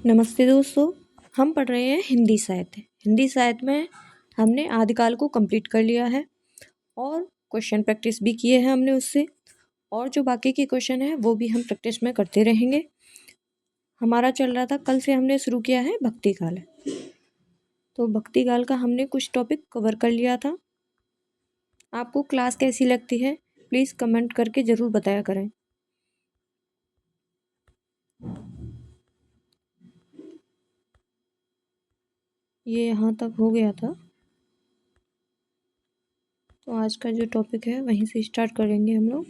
नमस्ते दोस्तों। हम पढ़ रहे हैं हिंदी साहित्य। हिंदी साहित्य में हमने आदिकाल को कंप्लीट कर लिया है और क्वेश्चन प्रैक्टिस भी किए हैं हमने उससे, और जो बाकी के क्वेश्चन हैं वो भी हम प्रैक्टिस में करते रहेंगे। हमारा चल रहा था, कल से हमने शुरू किया है भक्ति काल। तो भक्ति काल का हमने कुछ टॉपिक कवर कर लिया था। आपको क्लास कैसी लगती है प्लीज़ कमेंट करके ज़रूर बताया करें। ये यहाँ तक हो गया था, तो आज का जो टॉपिक है वहीं से स्टार्ट करेंगे हम लोग।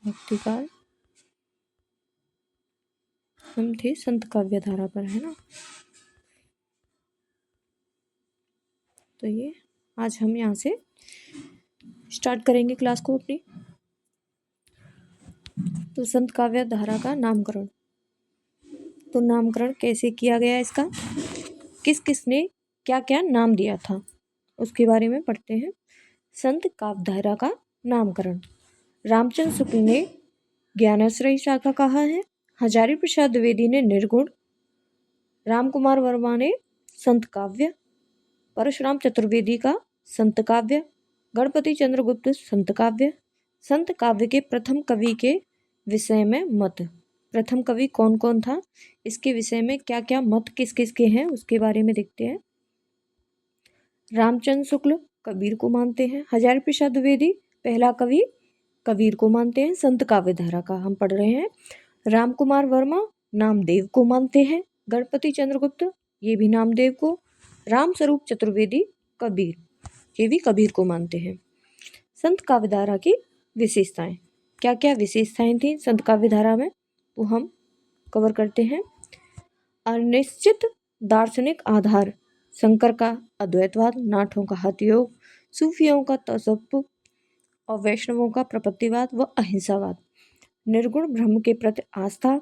भक्ति काल हम थे संत काव्य धारा पर, है ना। तो ये आज हम यहाँ से स्टार्ट करेंगे क्लास को अपनी। तो संत काव्य धारा का नामकरण, तो नामकरण कैसे किया गया इसका, किस किस ने क्या क्या नाम दिया था, उसके बारे में पढ़ते हैं। संत काव्य धारा का नामकरण रामचंद्र शुक्ल ने ज्ञानाश्रयी शाखा कहा है, हजारी प्रसाद द्विवेदी ने निर्गुण, राम कुमार वर्मा ने संत काव्य, परशुराम चतुर्वेदी का संत काव्य, गणपति चंद्रगुप्त संत काव्य। संत काव्य के प्रथम कवि के विषय में मत, प्रथम कवि कौन कौन था, इसके विषय में क्या क्या मत किस किस के हैं उसके बारे में देखते हैं। रामचंद्र शुक्ल कबीर को मानते हैं, हजारी प्रसाद द्विवेदी पहला कवि कबीर को मानते हैं। संत काव्य धारा का हम पढ़ रहे हैं। राम कुमार वर्मा नामदेव को मानते हैं, गणपति चंद्रगुप्त ये भी नामदेव को, राम स्वरूप चतुर्वेदी कबीर ये भी कबीर को मानते हैं। संत काव्य धारा की विशेषताएं, क्या क्या विशेषताएं थी संत काव्य धारा में, वो हम कवर करते हैं। अनिश्चित दार्शनिक आधार, शंकर का अद्वैतवाद, नाथों का हठयोग, सूफियों का तसव्वुफ और वैष्णवों का प्रपत्तिवाद व अहिंसावाद। निर्गुण ब्रह्म के प्रति आस्था,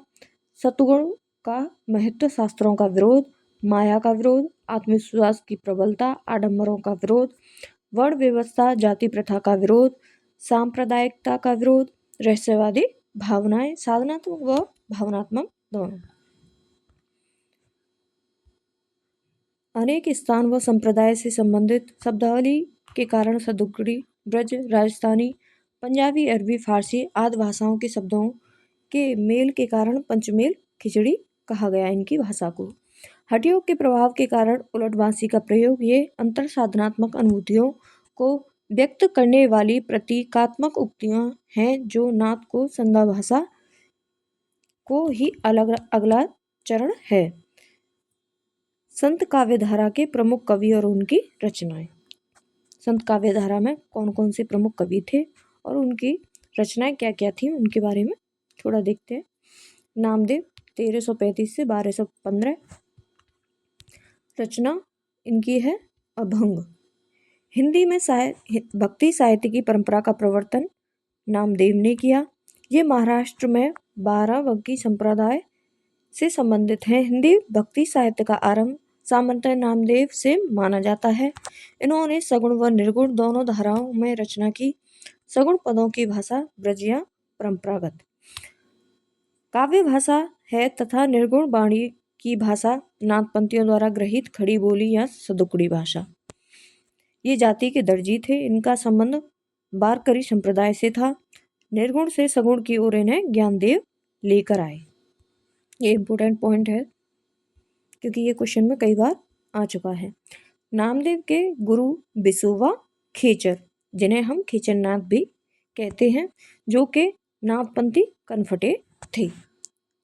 सतगुण का महत्व, शास्त्रों का विरोध, माया का विरोध, आत्मविश्वास की प्रबलता, आडंबरों का विरोध, वर्ण व्यवस्था जाति प्रथा का विरोध, सांप्रदायिकता का विरोध, रहस्यवादी भावनाएं, साधनात्मक व भावनात्मक दोनों। अनेक स्थान व संप्रदाय से संबंधित शब्दावली के कारण सदुगड़ी, ब्रज, राजस्थानी, पंजाबी, अरबी, फारसी आदि भाषाओं के शब्दों के मेल के कारण पंचमेल खिचड़ी कहा गया इनकी भाषा को। हठयोग के प्रभाव के कारण उलटवासी का प्रयोग, ये अंतर साधनात्मक अनुभूतियों को व्यक्त करने वाली प्रतीकात्मक उक्तियां हैं जो नाथ को संधा भाषा को ही अलग अगला चरण है। संत काव्य धारा के प्रमुख कवि और उनकी रचनाएं, संत काव्य धारा में कौन कौन से प्रमुख कवि थे और उनकी रचनाएं क्या क्या थी उनके बारे में थोड़ा देखते हैं। नामदेव 1335 से 1215, रचना इनकी है अभंग। हिंदी में भक्ति साहित्य की परंपरा का प्रवर्तन नामदेव ने किया। ये महाराष्ट्र में 12 वग्गी संप्रदाय से संबंधित है। हिंदी भक्ति साहित्य का आरंभ सामंतः नामदेव से माना जाता है। इन्होंने सगुण व निर्गुण दोनों धाराओं में रचना की। सगुण पदों की भाषा ब्रज या परंपरागत काव्य भाषा है तथा निर्गुण वाणी की भाषा नाथपंथियों द्वारा ग्रहित खड़ी बोली या सदुकड़ी भाषा। ये जाति के दर्जी थे, इनका संबंध वारकरी संप्रदाय से था। निर्गुण से सगुण की ओर इन्हें ज्ञानदेव लेकर आए। ये इम्पोर्टेंट पॉइंट है क्योंकि ये क्वेश्चन में कई बार आ चुका है। नामदेव के गुरु बिसुवा खेचर, जिन्हें हम खेचरनाथ भी कहते हैं, जो के नाथपंथी कनफटे थे।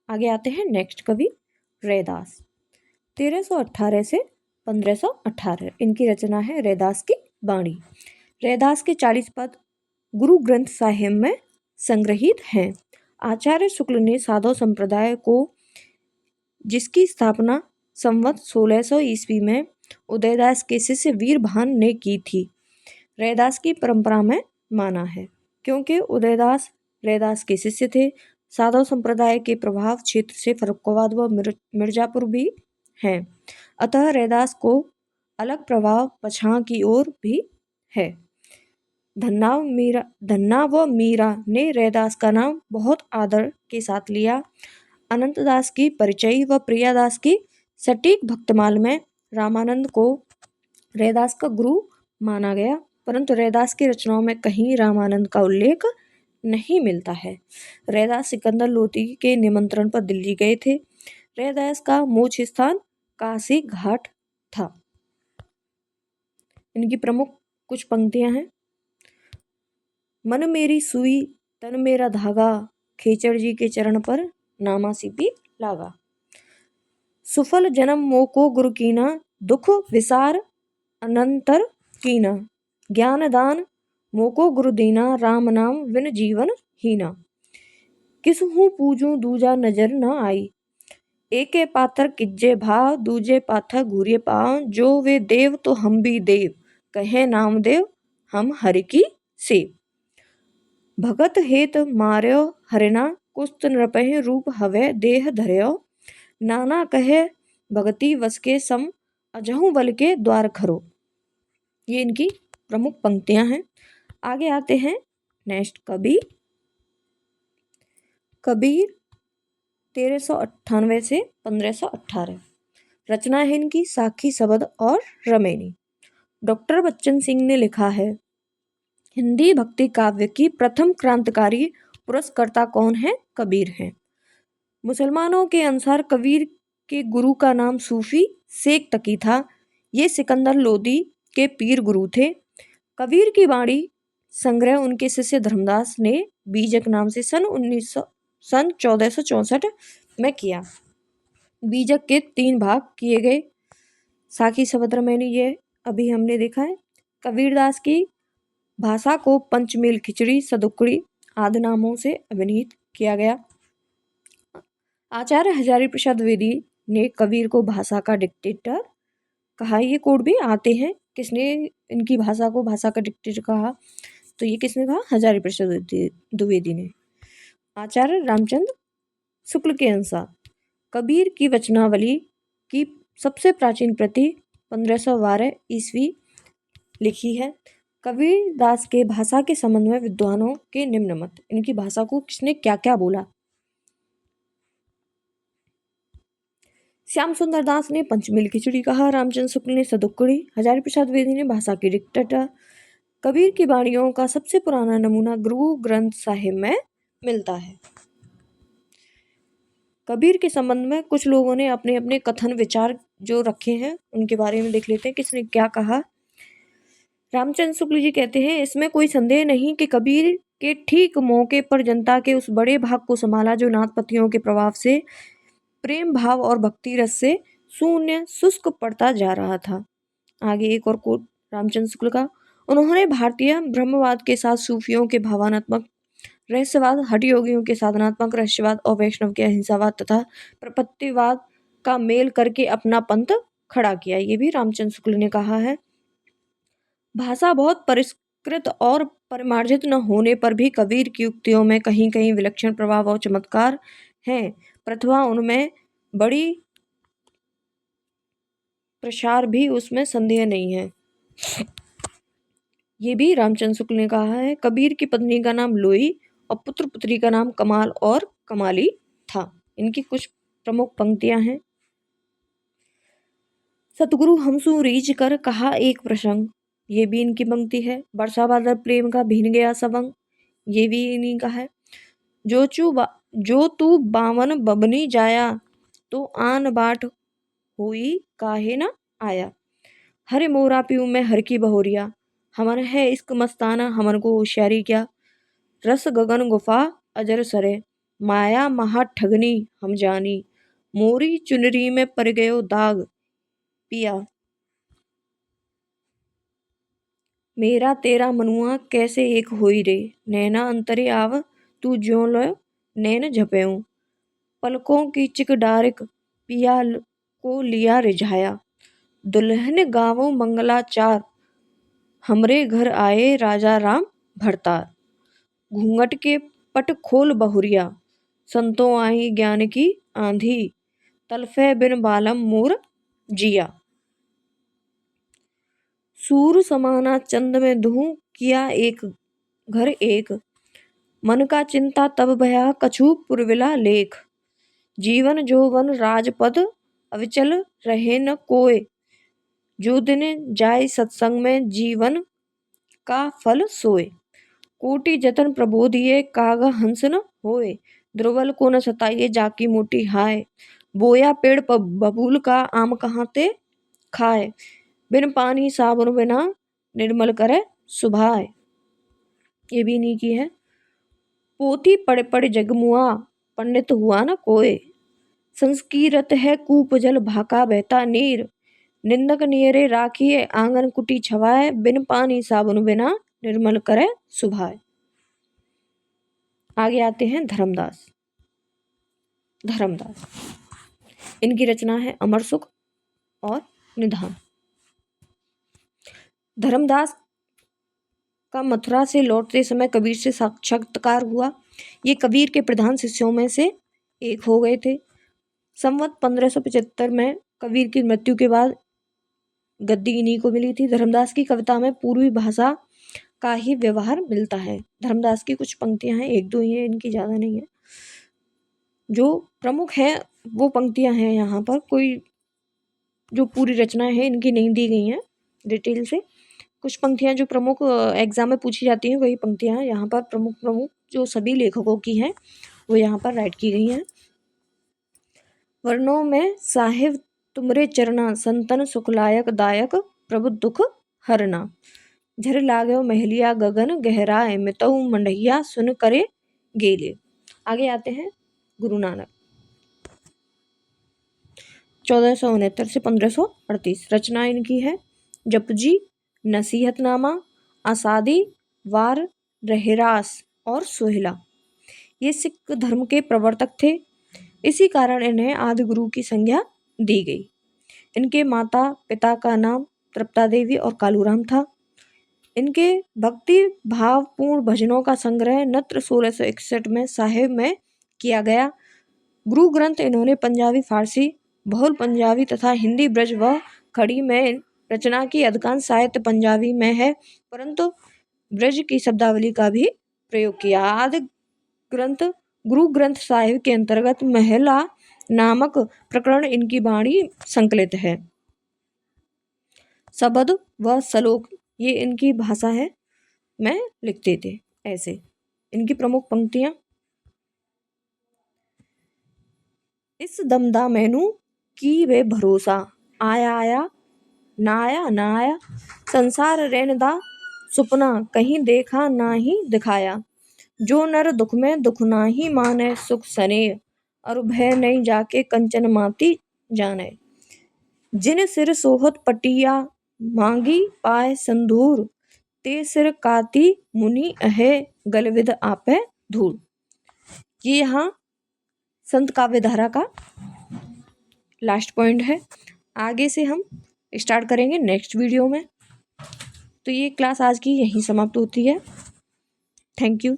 आगे आते हैं नेक्स्ट कवि रैदास, 1318 से 1518 इनकी रचना है रैदास की वाणी। रैदास के 40 पद गुरु ग्रंथ साहिब में संग्रहित हैं। आचार्य शुक्ल ने साधु संप्रदाय को, जिसकी स्थापना संवत 1600 ईस्वी में उदयदास के शिष्य वीरभान ने की थी, रैदास की परंपरा में माना है। क्योंकि उदयदास रैदास के शिष्य थे, साधु संप्रदाय के प्रभाव क्षेत्र से फर्रुखाबाद व मिर्जापुर भी हैं, अतः रैदास को अलग प्रभाव पछाड़ की ओर भी है। धन्ना व मीरा ने रैदास का नाम बहुत आदर के साथ लिया। अनंतदास की परिचयी व प्रियादास की सटीक भक्तमाल में रामानंद को रैदास का गुरु माना गया, परंतु रैदास की रचनाओं में कहीं रामानंद का उल्लेख नहीं मिलता है। रैदास सिकंदर लोदी के निमंत्रण पर दिल्ली गए थे। रैदास का मोक्ष स्थान काशी घाट था। इनकी प्रमुख कुछ पंक्तियां हैं। मन मेरी सुई तन मेरा धागा, खेचड़ जी के चरण पर नामा सीपी लागा। सुफल जन्म मोको गुरु कीना, दुख विसार अनंतर कीना। ज्ञान दान मोको गुरु दीना, राम नाम विन जीवन हीना। किसहू पूजू दूजा नजर न आई, एके पाथर किज्जे भाव, दूजे पाथर घूरिए पाव। जो वे देव तो हम भी देव, कहे नामदेव हम हरि की सेव। भगत हेत मार्यो हरिना, कुस्त नृपहि रूप हवे देह धर्यो। नाना कहे भगति वस के सम, अजहू बल के द्वार खरो। ये इनकी प्रमुख पंक्तियां हैं। आगे आते हैं नेक्स्ट कबीर। कबीर 1398 से 1518। रचना है इनकी साखी शबद और रमेनी। डॉक्टर बच्चन सिंह ने लिखा है, हिंदी भक्ति काव्य की प्रथम क्रांतिकारी पुरस्कर्ता कौन है? कबीर हैं। मुसलमानों के अनुसार कबीर के गुरु का नाम सूफी शेख तकी था। ये सिकंदर लोदी के पीर गुरु थे। कबीर की वाणी संग्रह उनके शिष्य धर्मदास ने बीजक नाम से सन 1464 में किया। बीजक के 3 भाग किए गए। साखी शबद रमैनी ये अभी हमने देखा है। कबीरदास की भाषा को पंचमेल खिचड़ी, सदुकड़ी आदि नामों से अभिनीत किया गया। आचार्य हजारी प्रसाद द्विवेदी ने कबीर को भाषा का डिक्टेटर कहा। ये कोड भी आते हैं, किसने इनकी भाषा को भाषा का डिक्टेटर कहा, तो ये किसने कहा? हजारी प्रसाद द्विवेदी ने। आचार्य रामचंद्र शुक्ल के अनुसार कबीर की वचनावली की सबसे प्राचीन प्रति 1512 ईस्वी लिखी है। कबीर दास के भाषा के संबंध में विद्वानों के निम्न मत। इनकी भाषा को किसने क्या क्या बोला? श्याम सुंदर दास ने पंचमेल खिचड़ी कहा, रामचंद्र शुक्ल ने सदुक्कड़ी, हजारी प्रसाद द्विवेदी ने भाषा की डिक्टेटर। कबीर की वाणियों का सबसे पुराना नमूना गुरु ग्रंथ साहिब में मिलता है। कबीर के संबंध में कुछ लोगों ने अपने अपने कथन विचार जो रखे हैं उनके बारे में देख लेते हैं किसने क्या कहा। रामचंद्र शुक्ल जी कहते हैं, इसमें कोई संदेह नहीं कि कबीर के ठीक मौके पर जनता के उस बड़े भाग को संभाला जो नाथपतियों के प्रभाव से प्रेम भाव और भक्ति रस से शून्य शुष्क पड़ता जा रहा था। आगे एक और कोट रामचंद्र शुक्ल का, उन्होंने भारतीय ब्रह्मवाद के साथ सूफियों के भावनात्मक रहस्यवाद, हठ योगियों के साधनात्मक रहस्यवाद और वैष्णव के अहिंसावाद तथा प्रपत्तिवाद का मेल करके अपना पंथ खड़ा किया। ये भी रामचंद्र शुक्ल ने कहा है। भाषा बहुत परिष्कृत और परिमार्जित न होने पर भी कबीर की उक्तियों में कहीं कहीं विलक्षण प्रभाव और चमत्कार हैं, प्रतिभा उनमें बड़ी प्रसार भी उसमें संदेह नहीं है। ये भी रामचंद्र शुक्ल ने कहा है। कबीर की पत्नी का नाम लोई और पुत्र पुत्री का नाम कमाल और कमाली था। इनकी कुछ प्रमुख पंक्तियां हैं। सतगुरु हमसु रीझ कर कहा एक प्रसंग, ये भी इनकी पंक्ति है। वर्षा बादल प्रेम का भीन गया सबंग, ये भी इन्हीं का है। जो तू बावन बबनी जाया, तो आन बाट हुई काहे न आया। हरे मोरा पीऊ में हर की बहोरिया, हमन है इश्क मस्ताना हमन को होशियारी क्या। रस गगन गुफा अजर सरे, माया महा ठगनी हम जानी। मोरी चुनरी में पर गयो दाग, पिया मेरा तेरा मनुआ कैसे एक होई रे। नैना अंतरे आव तू ज्यों लो नैन झपेऊं, पलकों की चिक डारिक पिया को लिया रिझाया। दुल्हन गावों मंगलाचार, हमरे घर आए राजा राम भरतार। घूंघट के पट खोल बहुरिया, संतों आई ज्ञान की आंधी। तलफे बिन बालम मोर जिया, सूर समाना चंद में दूं किया एक घर एक। मन का चिंता तब भया कछु पुरविला लेख। जीवन जोवन राजपद अविचल रहे न कोय। जो दिन जाय सत्संग में जीवन का फल सोए। कोटि जतन प्रबोधिए काग हंस न होए। द्रुवल को न सताइए जाकी मोटी हाय। बोया पेड़ बबूल का आम कहाँ ते खाए। बिन पानी साबुन बिना निर्मल करे सुभाए। ये भी इन्हीं की है। पोथी पढ़ पढ़ जगमुआ पंडित हुआ न कोय। संस्कीरत है कूप जल भाका बहता नीर। निंदक नियरे राखिए आंगन कुटी छवाए। बिन पानी साबुन बिना निर्मल करे सुभाए। आगे आते हैं धर्मदास। धर्मदास इनकी रचना है अमर सुख और निधान। धर्मदास का मथुरा से लौटते समय कबीर से साक्षात्कार हुआ। ये कबीर के प्रधान शिष्यों में से एक हो गए थे। संवत 1575 में कबीर की मृत्यु के बाद गद्दी इन्हीं को मिली थी। धर्मदास की कविता में पूर्वी भाषा का ही व्यवहार मिलता है। धर्मदास की कुछ पंक्तियां हैं, एक दो ही है, इनकी ज्यादा नहीं है। जो प्रमुख है वो पंक्तियां हैं यहाँ पर, कोई जो पूरी रचना है इनकी नहीं दी गई हैं डिटेल से। कुछ पंक्तियां जो प्रमुख एग्जाम में पूछी जाती हैं वही पंक्तियां यहाँ पर प्रमुख जो सभी लेखकों की हैं वो यहाँ पर राइट की गई हैं। वर्णों में साहिब तुमरे चरना संतन सुखलायक दायक प्रभु दुख हरना। झर लागो महलिया गगन गहराए मितऊ मंडहिया सुन करे गेले। आगे आते हैं गुरु नानक 1469 से 1538। रचना इनकी है जपजी, नसीहतनामा, आसादी, वार, रहरास और सोहिला। ये सिख धर्म के प्रवर्तक थे, इसी कारण इन्हें आदि गुरु की संज्ञा दी गई। इनके माता पिता का नाम तृप्ता देवी और कालूराम था। इनके भक्ति भावपूर्ण भजनों का संग्रह नत्र 1661 में साहिब में किया गया। गुरु ग्रंथ इन्होंने पंजाबी, फारसी, बहुल पंजाबी तथा हिंदी, ब्रज व खड़ी में रचना की। अधिकांश साहित्य पंजाबी में है, परंतु ब्रज की शब्दावली का भी प्रयोग किया। आदि ग्रंथ गुरु ग्रंथ साहिब के अंतर्गत महला नामक प्रकरण इनकी वाणी संकलित है। शब्द व श्लोक ये इनकी भाषा है में लिखते थे। ऐसे इनकी प्रमुख पंक्तियां, इस दमदा मैनू की वे भरोसा। आया आया ना आया ना आया। संसार रहनदा सुपना कहीं देखा ना ही दिखाया। जो नर दुख में दुख ना ही माने सुख सने। और भय नहीं जाके कंचन माती जाने। जिन सिर सोहत पटिया मांगी पाए संधूर। ते सिर काती मुनि अहे गलविद आपे धूल। ये यहाँ संत काव्य धारा का लास्ट पॉइंट है। आगे से हम स्टार्ट करेंगे नेक्स्ट वीडियो में। तो ये क्लास आज की यहीं समाप्त होती है। Thank you.